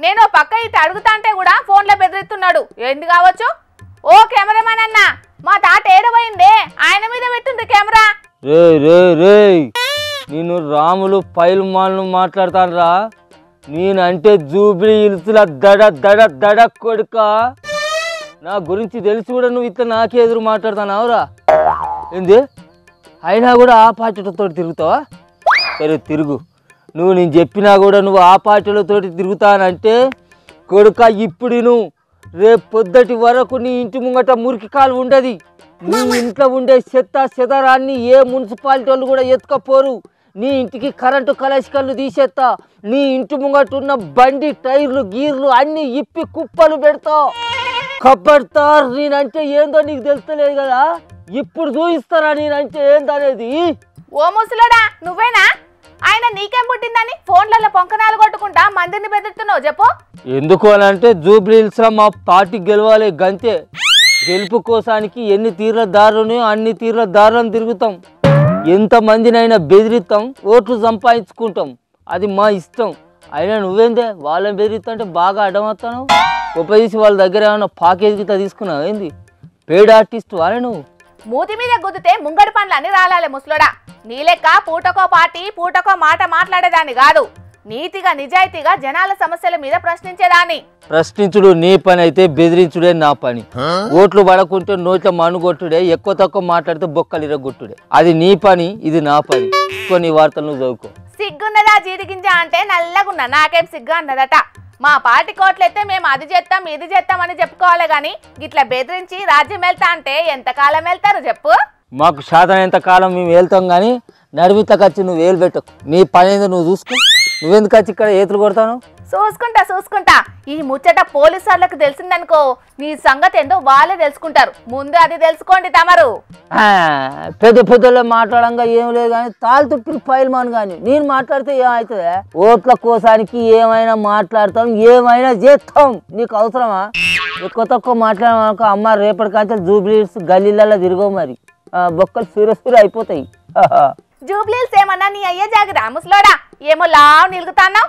నేను పక్క ఇటు అడుగుతాంటే కూడా ఫోన్లో బెదిరిస్తున్నాడు. ఏంది కావచ్చు? ఓ కెమెరామన్ అన్న, మా తాత ఏడబోయిందే, ఆయన మీద పెట్టింది కెమెరా. రే రే రే నేను రాములు పైల్మాన్ను మాట్లాడతానరా. నేనంటే జూబ్లీ హిల్స్ల దడ దడ దడ కొడుక. నా గురించి తెలిసి కూడా నువ్వు ఇట్లా నాకే ఎదురు మాట్లాడుతున్నావురా. ఏంది అయినా కూడా ఆ పార్టీలతో తిరుగుతావా? సరే తిరుగు. నువ్వు నేను చెప్పినా కూడా నువ్వు ఆ పార్టీలతో తిరుగుతానంటే కొడుక ఇప్పుడు నువ్వు రేపు పొద్దుటి వరకు నీ ఇంటి ముంగట మురికి కాలు ఉండదు. నీ ఇంట్లో ఉండే చెత్త చెదరాన్ని ఏ మున్సిపాలిటీ వాళ్ళు కూడా ఎత్తుకపోరు. నీ ఇంటికి కరెంటు కలసికలు తీసేస్తా. నీ ఇంటి ముంగట ఉన్న బండి టైర్లు గీర్లు అన్నీ ఇప్పి కుప్పలు పెడతావు. కబ్బడతారు. నేనంటే ఏందో నీకు తెలుస్తలేదు కదా, ఇప్పుడు చూపిస్తారా నేనంటే ఏందనేది. ఓ ముసలోడా, నువ్వేనా? ఆయన నీకేం పుట్టిందని ఫోన్లలో పొంకనాలు కొట్టుకుంటా మందిని బెదిరిస్తున్నావు చెప్పు. ఎందుకు అని అంటే జూబ్లీ హిల్స్లో మా పార్టీ గెలవాలి గంతే. గెలుపు కోసానికి ఎన్ని తీర్ల దారులు అన్ని తీర్ల దారులను తిరుగుతాం. ఎంతమందినైనా బెదిరిస్తాం, ఓట్లు సంపాదించుకుంటాం. అది మా ఇష్టం. అయినా నువ్వేందే వాళ్ళని బెదిరిస్తుంటే బాగా అడ్డమవుతాను. ఉపయోగించి వాళ్ళ దగ్గర ఏమన్నా ప్యాకేజ్ గిట్లా తీసుకున్నావు ఏంది? పేడ్ ఆర్టిస్ట్ వాళ్ళే నువ్వు. మూతి మీద గుద్దితే ముంగడి పనులు అన్ని రాలాలే ముసలోడా. నీ లెక్క పూటకో పార్టీ పూటకో మాట మాట్లాడేదాన్ని కాదు. నీతిగా నిజాయితీగా జనాల సమస్యల మీద ప్రశ్నించేదాన్ని. ప్రశ్నించుడు నీ పని అయితే బెదిరించుడే నా పని. ఓట్లు పడకుంటే నోట్ల మనుగొట్టుడే, ఎక్కువ తక్కువ మాట్లాడితే బొక్కలు ఇరగొట్టుడే. అది నీ పని, ఇది నా పని. కొన్ని వార్తలు నువ్వు చదువుకో. సిగ్గున్నదా జీడిగింజ అంటే నల్లగున్నా, నాకేం సిగ్గు అన్నదట. మా పార్టీ కోట్లయితే మేము అది చేస్తాం ఇది చేస్తామని చెప్పుకోవాలి గాని గిట్లా బెదిరించి రాజ్యం వెళ్తా అంటే ఎంతకాలం వెళ్తారు చెప్పు. మాకు శాతనంత కాలం మేము వెళ్తాం కానీ నడిమితకు వచ్చి నువ్వు వేలు పెట్టకు. నీ పని ఏందో నువ్వు చూసుకో. నువ్వెందుకు వచ్చి ఇక్కడ ఏతులు కొడతాను? చూసుకుంటా. ఈ ముచ్చట పోలీసు వాళ్ళకి తెలిసిందనుకో నీ సంగతి ఏందో వాళ్ళే తెలుసుకుంటారు. ముందు అది తెలుసుకోండి తమరు. పెద్ద పెద్దలో మాట్లాడంగా ఏం లేదు కానీ తాళ్ళు తుప్పిన పైల్మాన్ కానీ నేను మాట్లాడితే ఏమవుతుంది? ఓట్ల కోసానికి ఏమైనా మాట్లాడతాం, ఏమైనా చేస్తాం. నీకు అవసరమా? ఎక్కువ తక్కువ మాట్లాడమనుకో అమ్మ రేపటి కాంచె జూబ్లీ హిల్స్ గల్లీలలో తిరగవు. మరి బొక్కలు సూర అయిపోతాయి. జూబ్లీ హిల్స్ ఏమన్నా నీ అయ్యే జాగిరా ముసలోడా? ఏమో లావు నిలుగుతాన్నావు.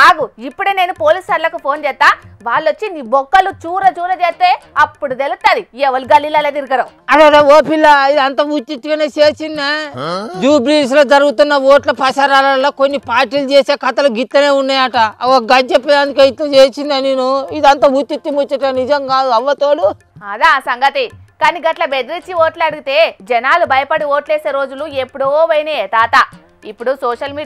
ఆగు, ఇప్పుడే నేను పోలీసు వాళ్ళకు ఫోన్ చేస్తా. వాళ్ళు వచ్చి నీ బొక్కలు చూర చేస్తే అప్పుడు తెలుస్తుంది ఎవరు గల్లీలలో తిరగరు. అదే ఓ పిల్ల ఇది అంత ఉచితగానే చేసిందా? జూబ్లీ హిల్స్ లో జరుగుతున్న ఓట్ల ప్రసారాలలో కొన్ని పార్టీలు చేసే కథలు గిత్తనే ఉన్నాయట. ఒక గది చెప్పేదానికి అయితే చేసిందా నేను? ఇదంతా ఉచిత ముచ్చట నిజం కాదు అవ్వతోడు. అదా సంగతి. కానీ గట్ల బెదిరించి ఓట్లు అడిగితే జనాలు భయపడి ఓట్లేసే రోజులు ఎప్పుడో పోయినాయి తాత. ఇప్పుడు సోషల్ మీడియా